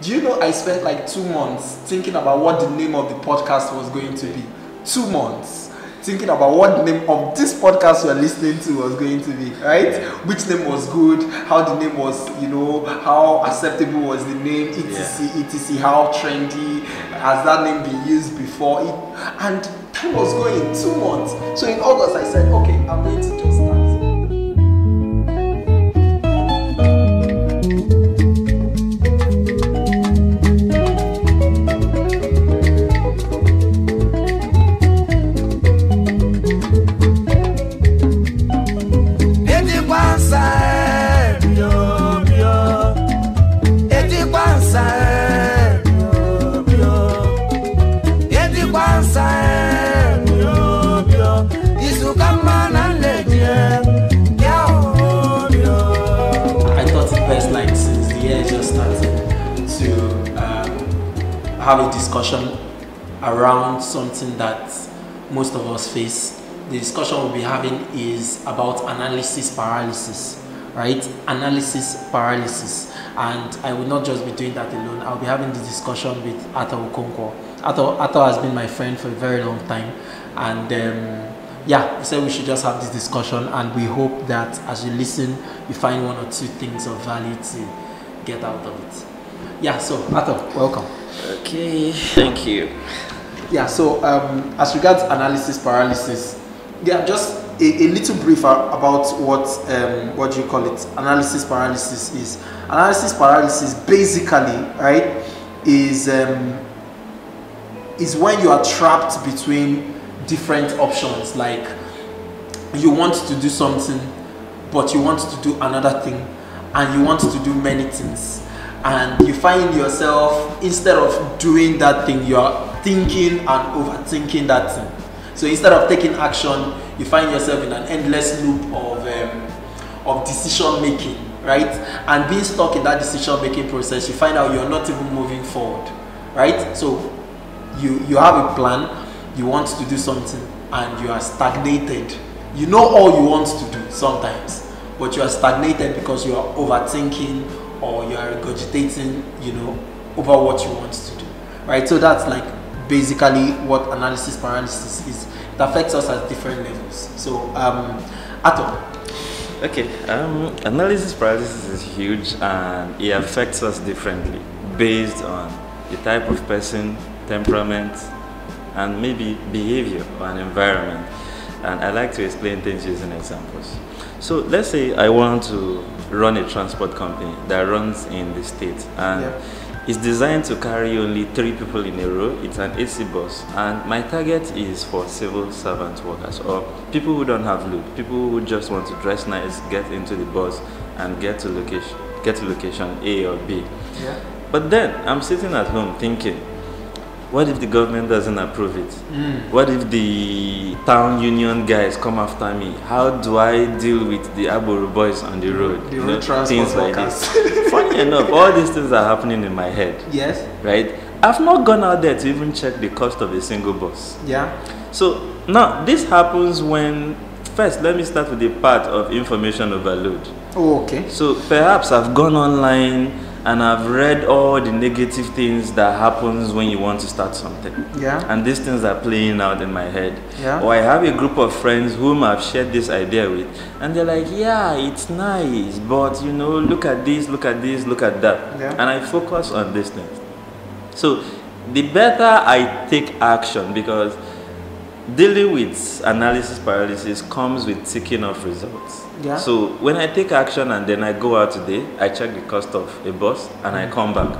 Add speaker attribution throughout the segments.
Speaker 1: Do you know I spent like 2 months thinking about what the name of the podcast was going to be? 2 months thinking about what the name of this podcast we're listening to was going to be, right? Which name was good, how the name was, you know, how acceptable was the name, etc, how trendy has that name been used before it, and time was going 2 months. So in August I said, okay, I'm going to just start. Have a discussion around something that most of us face. The discussion we'll be having is about analysis paralysis, right? Analysis paralysis. And I will not just be doing that alone. I'll be having this discussion with Okonkwo. Ato has been my friend for a very long time, and yeah, he said we should just have this discussion, and we hope that as you listen, you find 1 or 2 things of value to get out of it. Yeah, so Ato, welcome.
Speaker 2: Okay, thank you.
Speaker 1: Yeah, so as regards analysis paralysis, yeah, just a little brief about what do you call it? Analysis paralysis is. Analysis paralysis basically, right, is when you are trapped between different options. Like you want to do something, but you want to do another thing, and you want to do many things. And you find yourself, instead of doing that thing, you are thinking and overthinking that thing. So instead of taking action, you find yourself in an endless loop of decision making, right? And being stuck in that decision making process, you find out you're not even moving forward, right? So you have a plan, you want to do something, and you are stagnated. You know all you want to do sometimes, but you are stagnated because you are overthinking, or you are regurgitating, you know, over what you want to do, right? So that's like basically what analysis paralysis is. It affects us at different levels. So, Ato.
Speaker 2: Okay, analysis paralysis is huge, and it affects us differently based on the type of person, temperament, and maybe behavior or an environment. And I like to explain things using examples. So let's say I want to run a transport company that runs in the state, and it's designed to carry only 3 people in a row. It's an AC bus, and my target is for civil servant workers or people who don't have load, people who just want to dress nice, get into the bus, and get to location A or B. Yeah. But then I'm sitting at home thinking, what if the government doesn't approve it? What if the town union guys come after me? How do I deal with the Aboru boys on the road? Things like this. Funny enough, all these things are happening in my head.
Speaker 1: Yes.
Speaker 2: Right? I've not gone out there to even check the cost of a single bus.
Speaker 1: Yeah.
Speaker 2: So now this happens when, first let me start with the part of information overload.
Speaker 1: Oh, okay.
Speaker 2: So perhaps I've gone online and I've read all the negative things that happens when you want to start something.
Speaker 1: Yeah.
Speaker 2: And these things are playing out in my head.
Speaker 1: Yeah.
Speaker 2: Or I have a group of friends whom I've shared this idea with, and they're like, yeah, it's nice, but you know, look at this, look at this, look at that.
Speaker 1: Yeah.
Speaker 2: And I focus on these things. So the better I take action, because dealing with analysis paralysis comes with ticking off results.
Speaker 1: Yeah.
Speaker 2: So when I take action and then I go out today, I check the cost of a bus and I come back.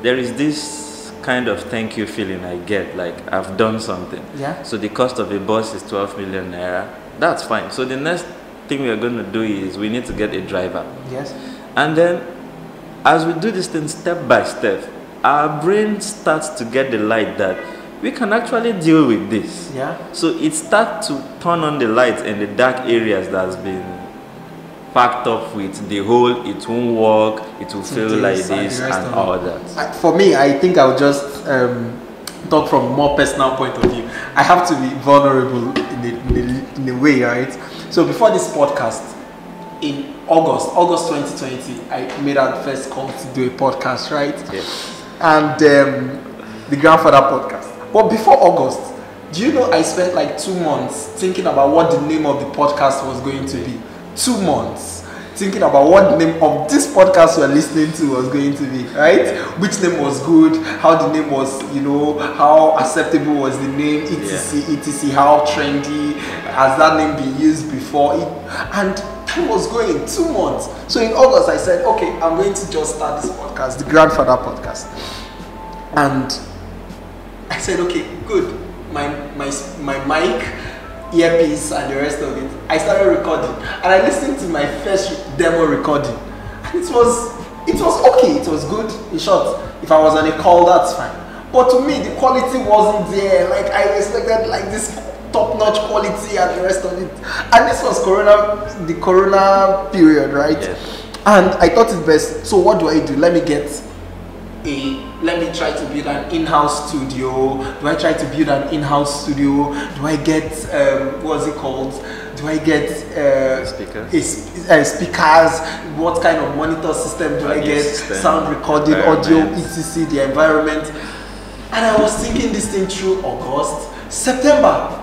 Speaker 2: There is this kind of thank you feeling I get, like I've done something.
Speaker 1: Yeah.
Speaker 2: So the cost of a bus is 12 million naira. That's fine. So the next thing we are going to do is we need to get a driver.
Speaker 1: Yes.
Speaker 2: And then as we do this thing step by step, our brain starts to get the light that we can actually deal with this.
Speaker 1: Yeah.
Speaker 2: So it starts to turn on the lights in the dark areas that's been packed up with the whole, it won't work, it will feel like this and all that.
Speaker 1: For me, I think I'll just talk from a more personal point of view. I have to be vulnerable in a way, right? So before this podcast, in August 2020, I made our first call to do a podcast, right?
Speaker 2: Yes.
Speaker 1: And the GrandFather podcast. But before August, do you know I spent like 2 months thinking about what the name of the podcast was going to be? 2 months thinking about what the name of this podcast we're listening to was going to be, right? Which name was good, how the name was, how acceptable was the name, etc., how trendy has that name been used before. And time was going 2 months. So in August, I said, okay, I'm going to just start this podcast, the GrandFather podcast. And I said, okay, good. My mic, earpiece, and the rest of it. I started recording, and I listened to my first demo recording, and it was okay. It was good. In short, if I was on a call, that's fine. But to me, the quality wasn't there. Like I expected, like this top-notch quality and the rest of it. And this was the Corona period, right? Yes. And I thought it best. So what do I do? Let me try to build an in-house studio. Do I try to build an in-house studio? Do I get what's it called? Do I get speakers? What kind of monitor system do I get? Sound recording, audio, etc. The environment. And I was thinking this thing through August, September,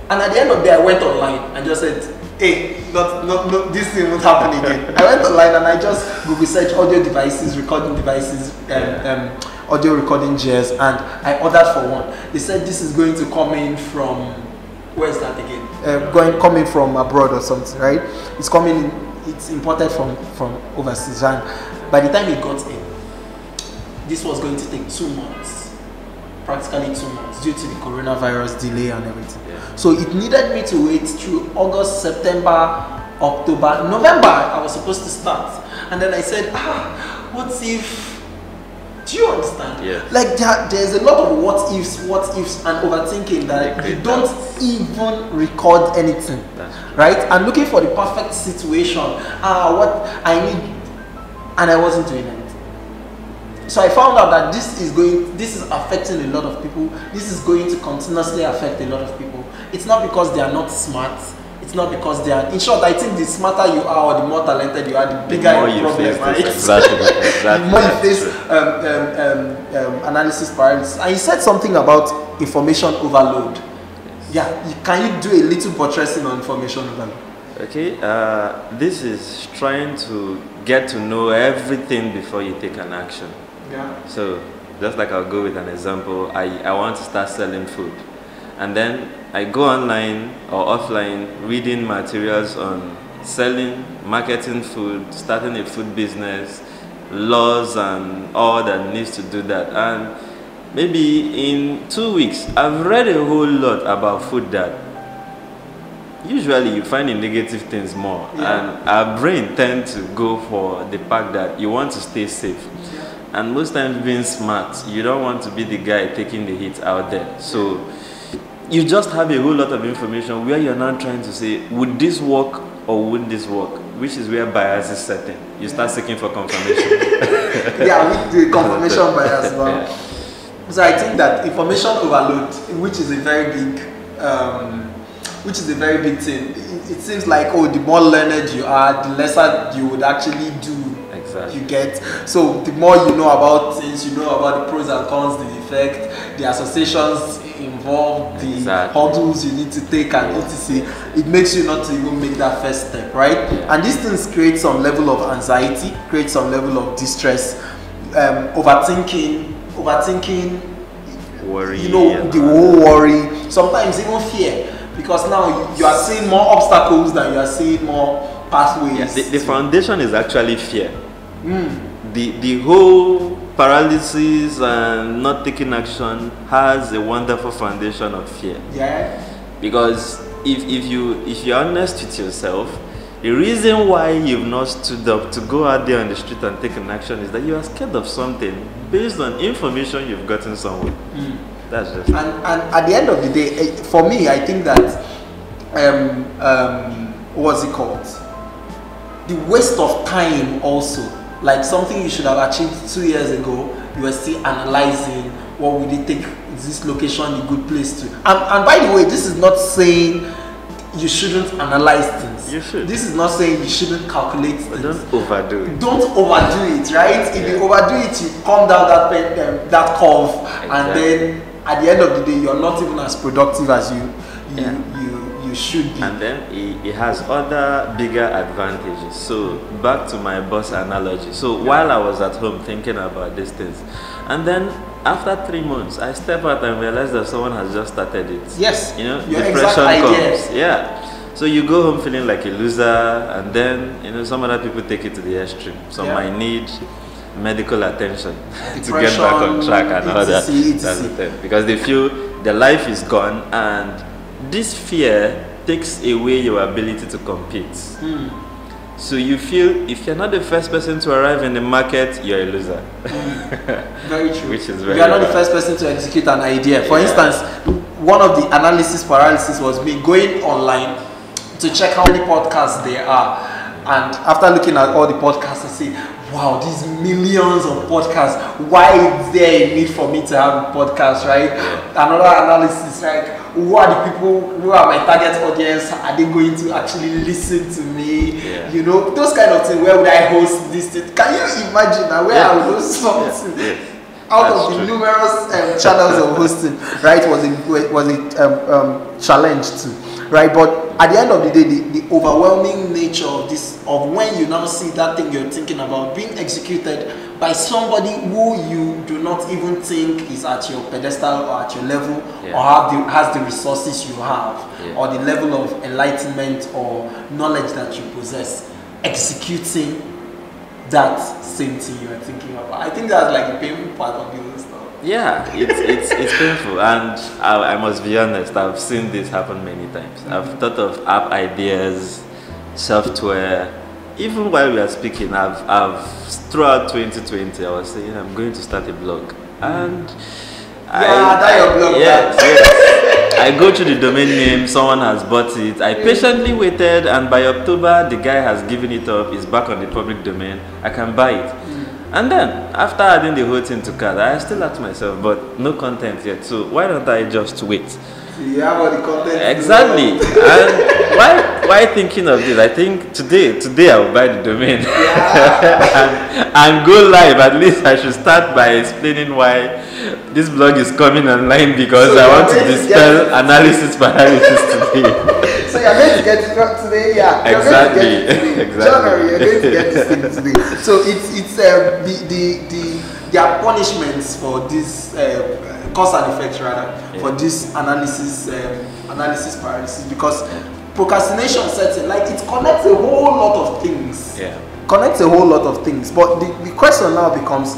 Speaker 1: and at the end of the day, I went online and just said, hey, not this thing won't happen again. I went online and I just Google search audio devices, recording devices, audio recording chairs, and I ordered for one. They said this is going to come in from, where is that again? Coming from abroad or something, right? It's imported from overseas, and by the time it got in, this was going to take 2 months, practically 2 months, due to the coronavirus delay and everything. So it needed me to wait through August, September, October, November. I was supposed to start, and then I said, what if? Do you understand? Yeah. Like there's a lot of what ifs, and overthinking that you don't even record anything, right? I'm looking for the perfect situation. What I need, and I wasn't doing anything. So I found out that this is affecting a lot of people. This is going to continuously affect a lot of people. It's not because they are not smart. It's not because they are. In short, I think the smarter you are or the more talented you are, the bigger your problem, right? Exactly. The more you face analysis paralysis. And you said something about information overload. Yes. Yeah, can you do a little buttressing on information overload?
Speaker 2: Okay, this is trying to get to know everything before you take an action. Yeah. So, just like I'll go with an example, I want to start selling food. And then I go online or offline reading materials on selling, marketing food, starting a food business, laws and all that needs to do that. And maybe in 2 weeks, I've read a whole lot about food that usually you find in negative things more. And our brain tends to go for the fact that you want to stay safe. And most times being smart, you don't want to be the guy taking the hit out there. So you just have a whole lot of information where you're not trying to say, would this work or wouldn't this work? Which is where bias is setting. You start seeking for confirmation.
Speaker 1: With the confirmation bias. So I think that information overload, which is a very big thing. It seems like, the more learned you are, the lesser you would actually do. Exactly. You get. So the more you know about things, you know about the pros and cons, the effect, the associations involved, the hurdles you need to take, and etc. It makes you not to even make that first step, right? And these things create some level of anxiety, create some level of distress, overthinking,
Speaker 2: worry,
Speaker 1: the whole worry, sometimes even fear, because now you are seeing more obstacles than you are seeing more pathways.
Speaker 2: The foundation is actually fear. The whole paralysis and not taking action has a wonderful foundation of fear. Yeah. Because if you're honest with yourself, the reason why you've not stood up to go out there on the street and take an action is that you are scared of something based on information you've gotten somewhere. That's just
Speaker 1: and at the end of the day, for me, I think that what's it called? The waste of time also. Like something you should have achieved 2 years ago, you were still analyzing what would it take, is this location a good place to. And by the way, this is not saying you shouldn't analyze things.
Speaker 2: You should.
Speaker 1: This is not saying you shouldn't calculate things.
Speaker 2: Don't overdo it.
Speaker 1: Don't overdo it, right? If you overdo it, you come down that curve,
Speaker 2: Exactly.
Speaker 1: and then at the end of the day, you're not even as productive as you should be.
Speaker 2: And then it has other bigger advantages. So back to my boss analogy. So while I was at home thinking about these things, and then after 3 months, I step out and realize that someone has just started it.
Speaker 1: Yes,
Speaker 2: you know,
Speaker 1: your
Speaker 2: depression
Speaker 1: exact
Speaker 2: comes.
Speaker 1: idea.
Speaker 2: Yeah. So you go home feeling like a loser, and then some other people take it to the extreme. Some might need medical attention to get back on track and all that. That's the thing. Because they feel their life is gone, and this fear takes away your ability to compete. So you feel if you're not the first person to arrive in the market, you're a loser.
Speaker 1: Very true.
Speaker 2: Which is very
Speaker 1: you are not the first person to execute an idea. For instance, one of the analysis paralysis was me going online to check how many podcasts there are. And after looking at all the podcasts, I say, wow, these millions of podcasts, why is there a need for me to have a podcast, right? Another analysis, right? Who are the people, who are my target audience? Are they going to actually listen to me? You know, those kind of things. Where would I host this thing? Can you imagine now where I would host something? Out of the numerous channels of hosting, right, was a challenge too, right? But at the end of the day, the overwhelming nature of this, of when you now see that thing you're thinking about being executed by somebody who you do not even think is at your pedestal or at your level, or has the resources you have, or the level of enlightenment or knowledge that you possess, executing that same thing you are thinking about. I think that's like the painful part of the whole stuff.
Speaker 2: Yeah, it's painful, and I must be honest, I've seen this happen many times. I've thought of app ideas, software. Even while we are speaking, I've throughout 2020, I was saying I'm going to start a blog, and
Speaker 1: your blog.
Speaker 2: Yes. I go to the domain name, someone has bought it. I patiently waited, and by October, the guy has given it up. It's back on the public domain. I can buy it. And then, after adding the whole thing to cart, I still ask myself, but no content yet. So why don't I just wait?
Speaker 1: You have all the content.
Speaker 2: Exactly. And why thinking of this? I think today I will buy the domain and go live. At least I should start by explaining why this blog is coming online, because I want to dispel analysis paralysis today.
Speaker 1: So you're going to get it today,
Speaker 2: Exactly.
Speaker 1: January, you're going to get this thing today. So it's there are punishments for this cause and effect for this analysis paralysis, because procrastination sets in, like, it connects a whole lot of things. Connects a whole lot of things. But the question now becomes,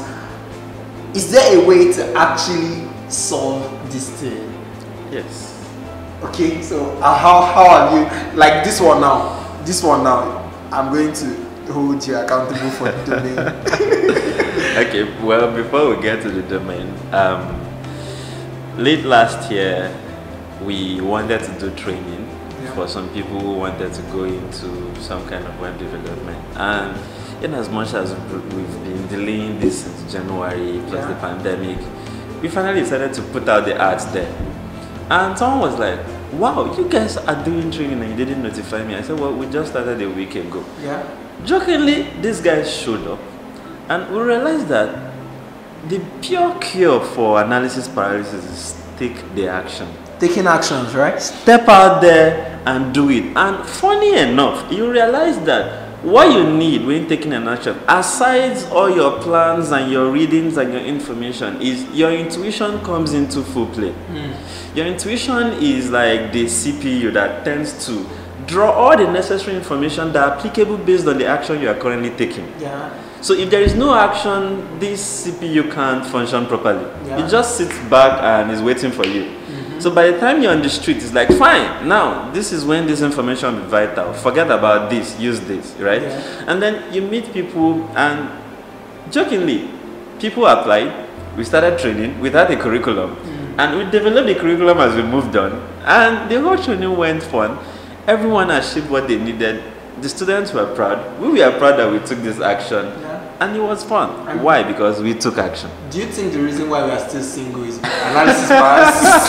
Speaker 1: is there a way to actually solve this thing?
Speaker 2: Yes.
Speaker 1: Okay, so how have you, like this one now, I'm going to hold you accountable for the domain.
Speaker 2: Okay, well, before we get to the domain, late last year we wanted to do training for some people who wanted to go into some kind of web development, and in as much as we've been delaying this since January plus the pandemic, we finally decided to put out the ads there. And someone was like, wow, you guys are doing training and you didn't notify me. I said, well, we just started a week ago. Jokingly, these guys showed up, and we realized that the pure cure for analysis paralysis is take the action.
Speaker 1: Taking actions, right?
Speaker 2: Step out there and do it. And funny enough, you realize that what you need when taking an action, aside all your plans and your readings and your information, is your intuition comes into full play. Your intuition is like the CPU that tends to draw all the necessary information that are applicable based on the action you are currently taking. So if there is no action, this CPU can't function properly. It just sits back and is waiting for you. So by the time you're on the street, it's like, fine, now this is when this information will be vital. Forget about this, use this, right? And then you meet people, and jokingly, people applied, we started training without a curriculum. And we developed the curriculum as we moved on. And the whole training went fun. Everyone achieved what they needed. The students were proud. We were proud that we took this action. And it was fun. Why? Because we took action.
Speaker 1: Do you think the reason why we are still single is analysis paralysis?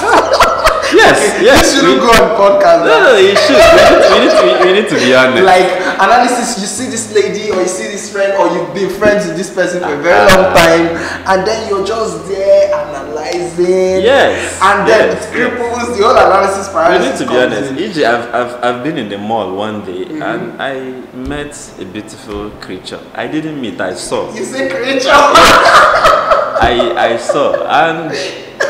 Speaker 2: Yes,
Speaker 1: Okay,
Speaker 2: yes.
Speaker 1: you shouldn't go on podcast.
Speaker 2: No, you should. We need to be honest.
Speaker 1: Like analysis, you see this lady or you see this friend or you've been friends with this person for a very long time, and then you're just there analyzing.
Speaker 2: Yes.
Speaker 1: And then it cripples the whole analysis paralysis.
Speaker 2: We need to be honest. E.g., I've been in the mall one day and I met a beautiful creature. I didn't meet, I saw.
Speaker 1: You say creature?
Speaker 2: I saw, and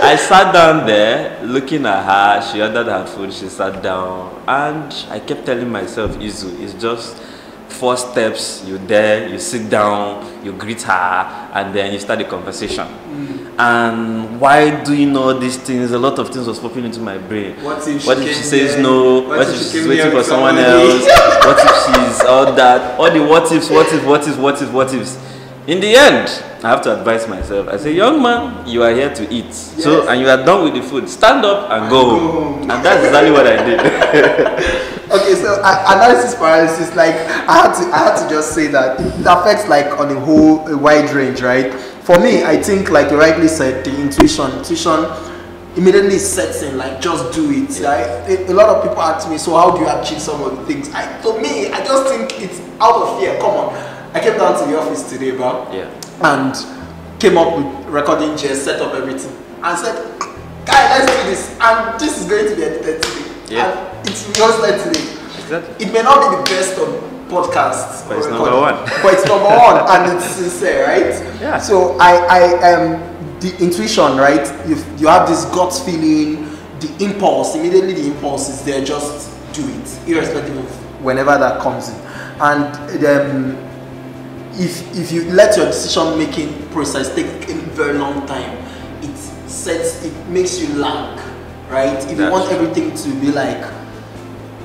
Speaker 2: I sat down there looking at her. She ordered her food, she sat down, and I kept telling myself, Izu, it's just 4 steps. You there, you sit down, you greet her, and then you start the conversation. And why doing all these things? A lot of things was popping into my brain.
Speaker 1: What if
Speaker 2: she says no? What if she's waiting for someone else? What if she's all that? All the what ifs. In the end, I have to advise myself. I say, young man, you are here to eat. Yes. So, and you are done with the food. Stand up and go home. And that's exactly what I did.
Speaker 1: Okay, so analysis paralysis, like I had to just say that it affects like on a wide range, right? For me, I think like you rightly said, the intuition immediately sets in, like just do it. Right? A lot of people ask me, so how do you achieve some of the things? To me, I just think it's out of fear. Come on. I came down to the office today, bro, and came up with recording chairs, set up everything, and said, "Guy, let's do this." And this is going to be edited today. And it's yours today. Exactly. It may not be the best of podcasts,
Speaker 2: but it's number one.
Speaker 1: But it's number one, and it's sincere, right? Yeah. So I am the intuition, right? You have this gut feeling, the impulse. Immediately, the impulse is there. Just do it, irrespective of whenever that comes in, and if you let your decision making process take a very long time, it makes you lag, right? If you want everything to be like,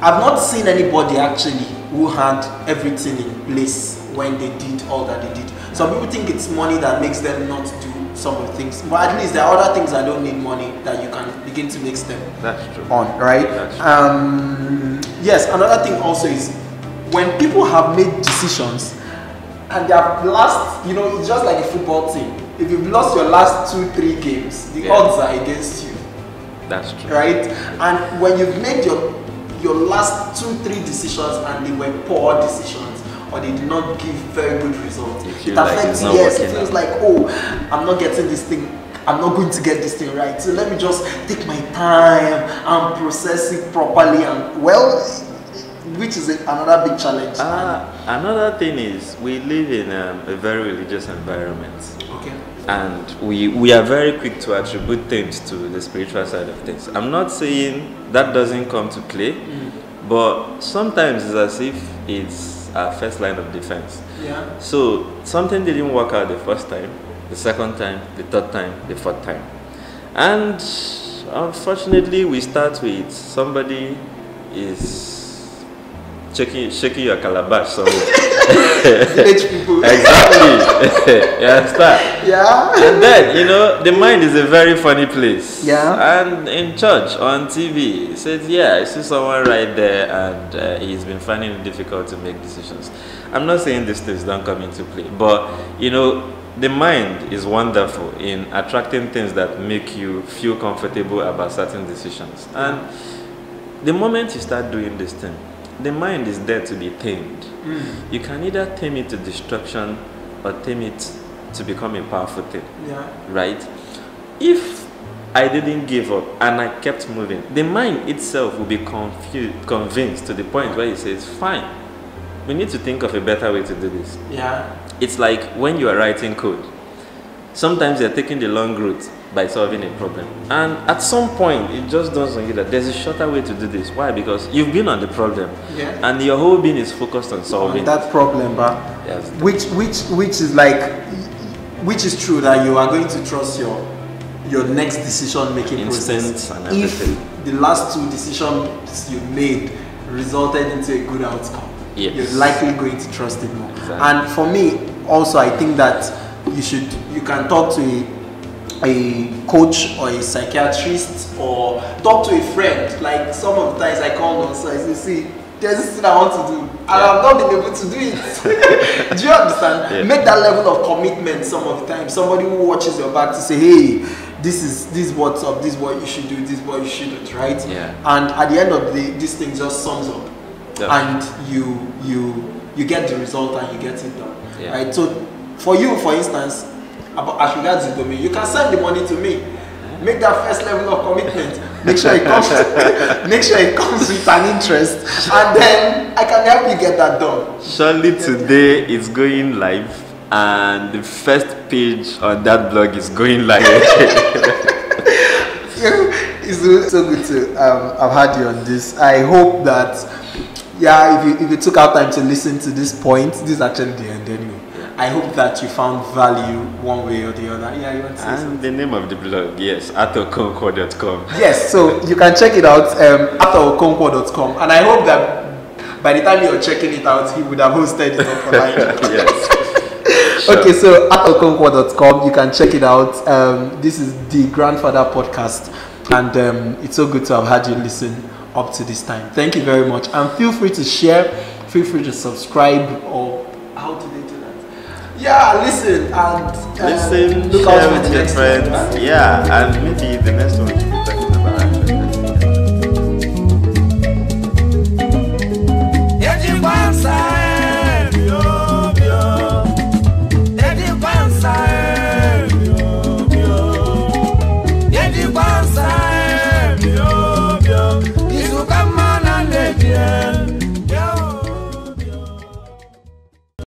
Speaker 1: I've not seen anybody actually who had everything in place when they did all that they did. Some people think it's money that makes them not do some of the things, but at least there are other things that don't need money that you can begin to mix them on, right? Yes, another thing also is when people have made decisions and they have lost, it's just like a football team. If you've lost your last 2-3 games, the odds are against you.
Speaker 2: That's true.
Speaker 1: Right? And when you've made your last 2-3 decisions and they were poor decisions or they did not give very good results, it affects you. Yes, it feels like, oh, I'm not getting this thing. I'm not going to get this thing right. So let me just take my time and process it properly. And which is another big challenge.
Speaker 2: Another thing is we live in a very religious environment.
Speaker 1: Okay.
Speaker 2: And we are very quick to attribute things to the spiritual side of things. I'm not saying that doesn't come to play, but sometimes it's as if it's our first line of defense.
Speaker 1: Yeah.
Speaker 2: So something didn't work out the first time, the second time, the third time, the fourth time. And unfortunately, we start with somebody is shaking your calabash somewhere.
Speaker 1: Village people.
Speaker 2: Exactly. You understand?
Speaker 1: Yeah.
Speaker 2: And then, the mind is a very funny place.
Speaker 1: Yeah.
Speaker 2: And in church, on TV, it says, I see someone right there and he's been finding it difficult to make decisions. I'm not saying these things don't come into play, but, the mind is wonderful in attracting things that make you feel comfortable about certain decisions. And the moment you start doing this thing, the mind is there to be tamed. You can either tame it to destruction or tame it to become a powerful thing.
Speaker 1: Yeah.
Speaker 2: Right? If I didn't give up and I kept moving, the mind itself will be convinced to the point where it says, fine, we need to think of a better way to do this.
Speaker 1: Yeah.
Speaker 2: It's like when you are writing code. Sometimes you're taking the long route by solving a problem. And at some point, it just dawns on you that there's a shorter way to do this. Why? Because you've been on the problem.
Speaker 1: Yeah.
Speaker 2: And your whole being is focused on solving
Speaker 1: that problem,
Speaker 2: yes.
Speaker 1: Which is true that you are going to trust your next decision making process.
Speaker 2: And
Speaker 1: if the last 2 decisions you made resulted into a good outcome, you're likely going to trust it more.
Speaker 2: Exactly.
Speaker 1: And for me, also, I think that you can talk to a coach or a psychiatrist or talk to a friend. Like some of the times I call on, so I say, see, there's this thing I want to do. and I've not been able to do it. Do you understand?
Speaker 2: Yeah.
Speaker 1: Make that level of commitment some of the time. Somebody who watches your back to say, hey, this is what's up, this is what you should do, this is what you shouldn't, right?
Speaker 2: Yeah.
Speaker 1: And at the end of the day, this thing just sums up.
Speaker 2: Yeah.
Speaker 1: And you get the result and you get it done.
Speaker 2: Yeah.
Speaker 1: Right? So for you, for instance, as regards the domain, you can send the money to me. Make that first level of commitment. Make sure it comes with an interest, and then I can help you get that done.
Speaker 2: Surely today it's going live, and the first page on that blog is going live.
Speaker 1: It's so good to have had you on this. I hope that if you took out time to listen to this point, this is actually the end anyway. I hope that you found value one way or the other. Yeah, you want to say something?
Speaker 2: And the name of the blog, yes, at okonkwo.com.
Speaker 1: Yes, so you can check it out at okonkwo.com. And I hope that by the time you're checking it out, he would have hosted it up online.
Speaker 2: Yes. Sure.
Speaker 1: Okay, so at okonkwo.com, you can check it out. This is the GrandFather podcast. And it's so good to have had you listen up to this time. Thank you very much. And feel free to share, feel free to subscribe, or how do they do that? Yeah, listen and
Speaker 2: Listen,
Speaker 1: look out
Speaker 2: share
Speaker 1: for
Speaker 2: with
Speaker 1: the
Speaker 2: your
Speaker 1: next
Speaker 2: friends.
Speaker 1: one.
Speaker 2: Yeah, and maybe the next one.